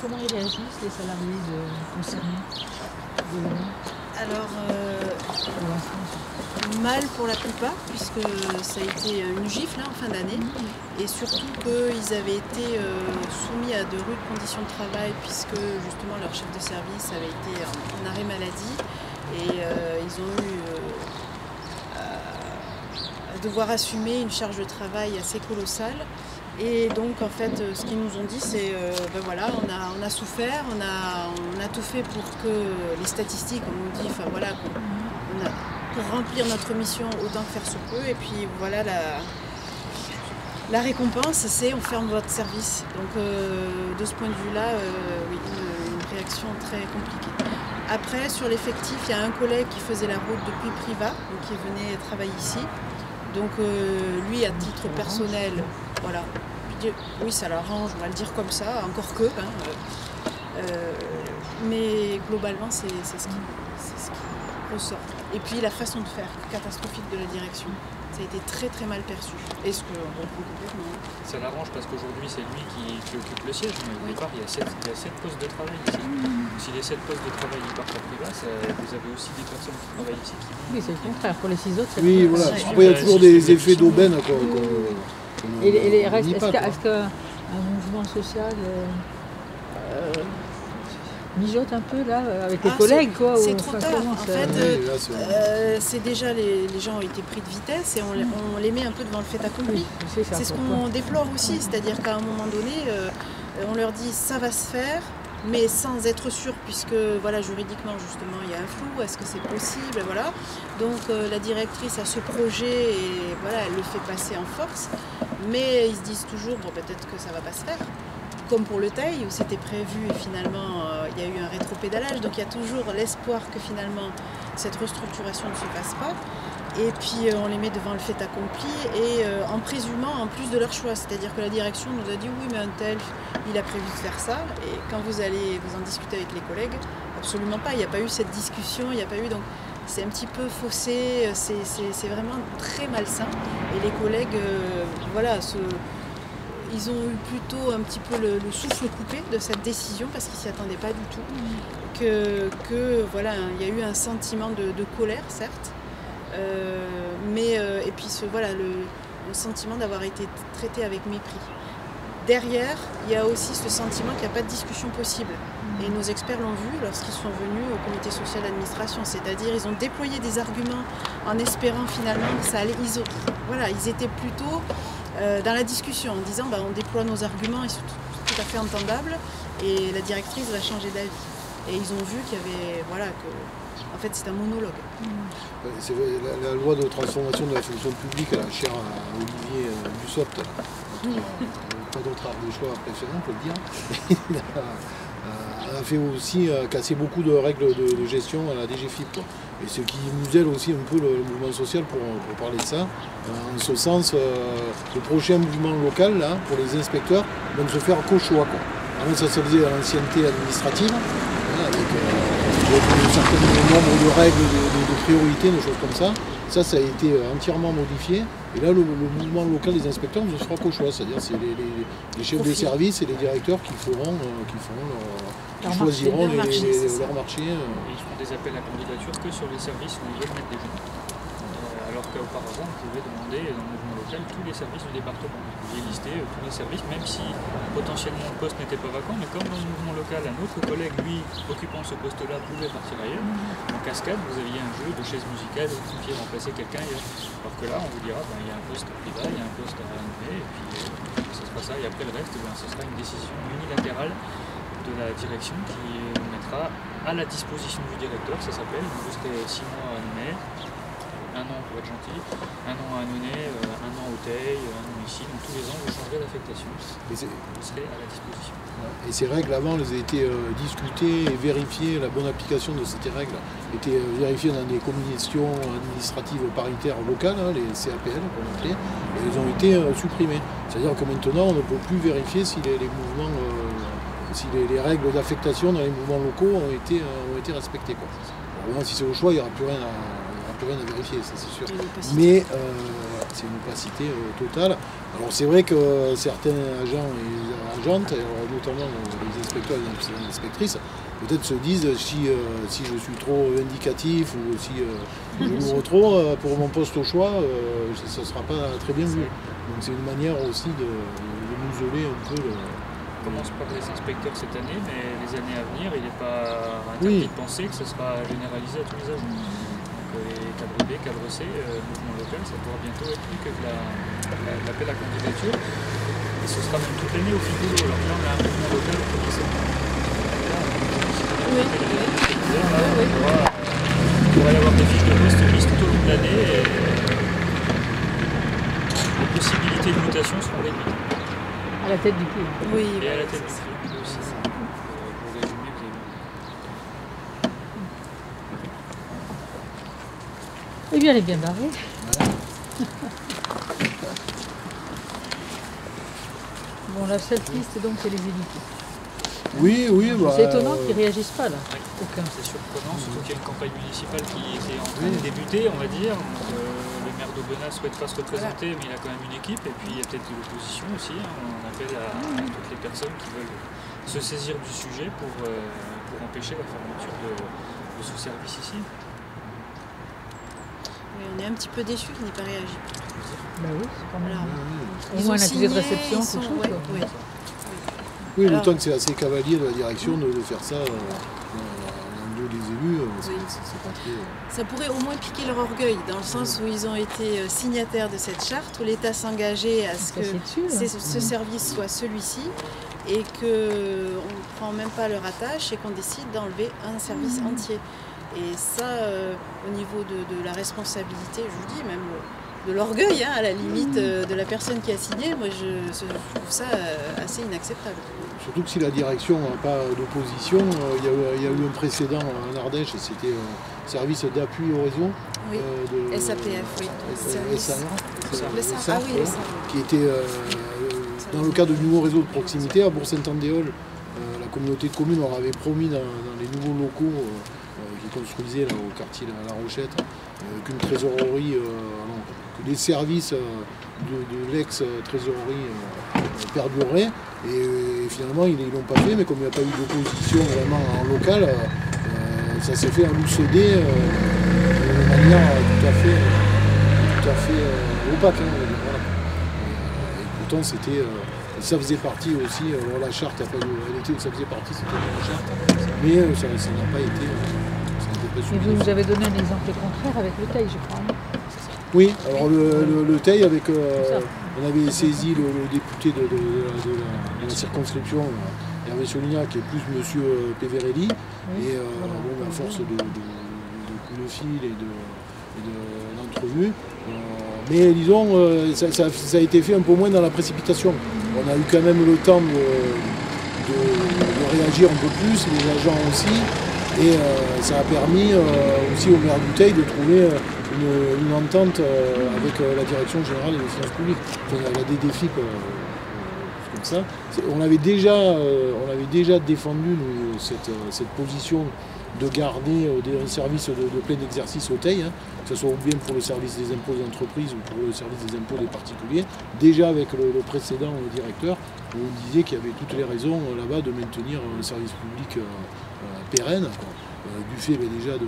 comment ils réagissent, les salariés concernés de l'année Alors, pour l'instant? mal pour la plupart, puisque ça a été une gifle en fin d'année, et surtout qu'ils avaient été soumis à de rudes conditions de travail, puisque justement leur chef de service avait été en arrêt maladie, et ils ont eu à devoir assumer une charge de travail assez colossale. Et donc en fait ce qu'ils nous ont dit c'est ben voilà, on a souffert, on a tout fait pour que les statistiques, comme on dit, enfin voilà, pour remplir notre mission autant que faire se peut, et puis voilà la récompense c'est on ferme votre service. Donc de ce point de vue là, oui, une réaction très compliquée. Après sur l'effectif, il y a un collègue qui faisait la route depuis Privas, donc qui venait travailler ici. Donc lui à titre personnel, voilà. Oui, ça l'arrange, on va le dire comme ça, encore que. Mais globalement, c'est ce qui ressort. Et puis la façon de faire catastrophique de la direction. Ça a été très très mal perçu. Et ce qu'on reprend complètement. Ça l'arrange parce qu'aujourd'hui c'est lui qui occupe le siège, mais au départ il y a 7 postes de travail ici. Si les 7 postes de travail ils partent à Privas, vous avez aussi des personnes qui travaillent ici. Oui, c'est le contraire. Pour les 6 autres, c'est oui, voilà. Après, il y a toujours des effets d'aubaine. Et les restes, est-ce qu'un mouvement social mijote un peu là avec les collègues quoi? C'est trop tard. En fait, c'est déjà les gens ont été pris de vitesse et on les met un peu devant le fait accompli. Oui, c'est ce qu'on déplore aussi, c'est-à-dire qu'à un moment donné, on leur dit ça va se faire, mais sans être sûr, puisque voilà, juridiquement justement il y a un flou, est-ce que c'est possible, voilà. Donc la directrice a ce projet et voilà, elle le fait passer en force, mais ils se disent toujours bon, peut-être que ça va pas se faire. Comme pour le Teil où c'était prévu et finalement il y a eu un rétropédalage, donc il y a toujours l'espoir que finalement cette restructuration ne se fasse pas. Et puis on les met devant le fait accompli et en présumant en plus de leur choix, c'est-à-dire que la direction nous a dit oui mais un tel il a prévu de faire ça, et quand vous allez vous en discuter avec les collègues, absolument pas, il n'y a pas eu cette discussion, il n'y a pas eu, donc c'est un petit peu faussé, c'est vraiment très malsain, et les collègues voilà, ils ont eu plutôt un petit peu le souffle coupé de cette décision parce qu'ils ne s'y attendaient pas du tout, que voilà, il y a eu un sentiment de colère certes, et puis voilà, le sentiment d'avoir été traité avec mépris. Derrière, il y a aussi ce sentiment qu'il n'y a pas de discussion possible. Et nos experts l'ont vu lorsqu'ils sont venus au comité social d'administration. C'est-à-dire ils ont déployé des arguments en espérant finalement que ça allait. Ils étaient plutôt dans la discussion en disant on déploie nos arguments, ils sont tout à fait entendables et la directrice va changer d'avis. Et ils ont vu qu'il y avait, voilà, en fait c'est un monologue. C'est vrai, la loi de transformation de la fonction publique, elle est chère à Olivier Dussopt, pas d'autre arme de choix préféré, on peut le dire. Il a fait aussi casser beaucoup de règles de gestion à la DGFiP. Et ce qui nous aide aussi un peu le mouvement social pour parler de ça. En ce sens, le prochain mouvement local, là, pour les inspecteurs, va ne se faire qu'au choix. Avant, ça se faisait à l'ancienneté administrative, avec un certain nombre de règles, de priorités, des choses comme ça. Ça a été entièrement modifié. Et là, le mouvement local des inspecteurs ne se fera qu'au choix. C'est-à-dire c'est les chefs de service et les directeurs qui choisiront leur marché. Ils font des appels à candidature que sur les services où ils veulent mettre des gens. Alors qu'auparavant, on pouvait demander dans le mouvement local tous les services du département. Vous pouviez lister tous les services, même si potentiellement le poste n'était pas vacant, mais comme dans le mouvement local, un autre collègue, lui, occupant ce poste-là, pouvait partir ailleurs. En cascade, vous aviez un jeu de chaises musicales où vous pouviez remplacer quelqu'un ailleurs. Alors que là, on vous dira, il y a un poste privé, il y a un poste à nommer, et puis ce sera ça. Et après le reste, ce sera une décision unilatérale de la direction qui mettra à la disposition du directeur, ça s'appelle. Vous serez 6 mois à nommer. Un an pour être gentil, un an à Annonay, un an au Teil, un an ici, donc tous les ans vous changerez d'affectation, vous serez à la disposition. Et ces règles avant, elles ont été discutées et vérifiées, la bonne application de ces règles était vérifiée dans des commissions administratives paritaires locales, les CAPL qu'on appelait, et elles ont été supprimées. C'est-à-dire que maintenant on ne peut plus vérifier si les mouvements, si les règles d'affectation dans les mouvements locaux ont été respectées. Alors, si c'est au choix, il n'y aura plus rien plus rien à vérifier, ça c'est sûr. Mais c'est une opacité totale. Alors c'est vrai que certains agents et agentes, notamment les inspecteurs et les inspectrices, peut-être se disent si je suis trop indicatif ou si je m'ouvre trop pour mon poste au choix, ça ne sera pas très bien vu. Donc c'est une manière aussi de museler un peu On commence par les inspecteurs cette année, mais les années à venir, il n'est pas interdit de penser que ce sera généralisé à tous les agents. Donc les cadres B, cadres C, mouvement local, ça pourra bientôt être plus que l'appel à candidature. Et ce sera même toute l'année au fil de l'eau. Alors là, on a un mouvement local au 1er septembre. Il pourra y avoir des fiches de poste mises tout au long de l'année et les possibilités de mutation seront réduites. À la tête du client. oui, Et à la tête du client aussi. Pour résumer, vous avez vu. Eh bien, elle est bien barrée. Bon, la seule piste, donc, c'est les éditeurs. Oui. C'est étonnant qu'ils ne réagissent pas, là. Aucun. C'est surprenant, surtout qu'il y a une campagne municipale qui est en train de débuter, on va dire. Donc, le maire d'Aubenas ne souhaite pas se représenter, mais il a quand même une équipe. Et puis il y a peut-être de l'opposition aussi. On appelle à toutes les personnes qui veulent se saisir du sujet pour empêcher la fermeture de ce service ici. Oui, on est un petit peu déçus qu'il n'ait pas réagi. Bah oui, c'est quand même. Voilà. Au moins un accusé de signé, réception, ils sont- quelque chose. ouais, quoi. ouais. Oui, Alors- le temps que c'est assez cavalier de la direction de faire ça en dos des élus, c'est pas très... Ça pourrait au moins piquer leur orgueil, dans le sens où ils ont été signataires de cette charte, où l'État s'engageait à ce que ce service soit celui-ci, et qu'on ne prend même pas leur attache et qu'on décide d'enlever un service entier. Et ça, au niveau de la responsabilité, je vous dis, même de l'orgueil, à la limite de la personne qui a signé, moi je trouve ça assez inacceptable. Surtout que si la direction n'a pas d'opposition, il y a eu un précédent en Ardèche, c'était un service d'appui au réseau. Oui, SAPF, oui. SAR, qui était dans le cadre du nouveau réseau de proximité à Bourg-Saint-Andéol. La communauté de communes leur avait promis dans les nouveaux locaux qu'ils construisaient là, au quartier de La Rochette, qu'une trésorerie, que les services de l'ex-trésorerie perdureraient. Et finalement, ils ne l'ont pas fait, mais comme il n'y a pas eu d'opposition vraiment en local, ça s'est fait en loussedé de manière tout à fait opaque. Voilà. Et pourtant, ça faisait partie aussi, la charte, ça faisait partie, c'était la charte, mais ça n'a pas été. Et vous avez donné un exemple contraire avec le Teil, je crois. Oui, alors le Teil, on avait saisi le député de la circonscription, Hervé Solignac, qui est plus monsieur Peverelli, et à force de coups de fil et d'entrevues. Mais disons, ça a été fait un peu moins dans la précipitation. On a eu quand même le temps de réagir un peu plus, les agents aussi, et ça a permis aussi au maire du Teil de trouver une entente avec la direction générale des finances publiques, la DDFIP, comme ça. On avait déjà défendu nous, cette position de garder des services de plein exercice au Teil, que ce soit bien pour le service des impôts des entreprises ou pour le service des impôts des particuliers, déjà avec le précédent directeur, où on disait qu'il y avait toutes les raisons là-bas de maintenir un service public pérenne, du fait déjà de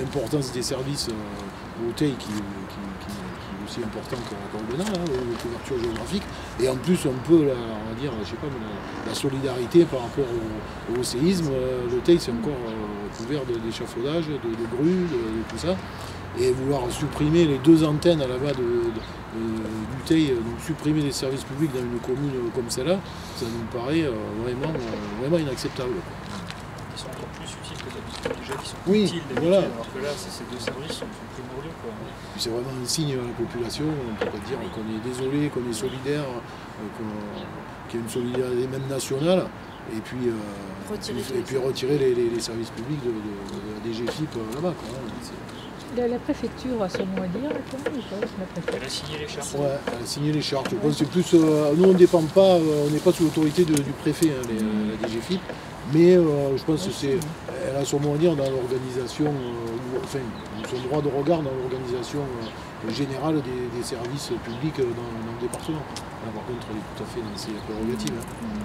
l'importance des services au Teil qui est aussi important qu'Aubenas, la couverture géographique, et en plus on peut, on va dire, je sais pas, la solidarité par rapport au séisme. Le Teil c'est encore couvert d'échafaudages, de grues, de tout ça, et vouloir supprimer les deux antennes là-bas du Teil, donc supprimer les services publics dans une commune comme celle-là, ça nous paraît vraiment inacceptable. Ils sont encore plus utiles que d'habitude, déjà qui sont Oui, utiles d'habitude, voilà. alors que là, ces deux services sont primordiaux. C'est vraiment un signe à la population, on ne peut pas dire qu'on est désolé, qu'on est solidaire, qu'il y a une solidarité même nationale. et puis retirer les services publics de la DGFiP là-bas. La préfecture a son mot à dire, Elle a signé les chartes. Ouais, elle a signé les chartes. Je pense que c'est plus, nous on dépend pas, on n'est pas sous l'autorité du préfet, hein, la DGFiP, mais je pense que elle a son mot à dire dans l'organisation, enfin son droit de regard dans l'organisation générale des services publics dans le département. Là, par contre, elle est tout à fait dans ses prérogatives. Hein.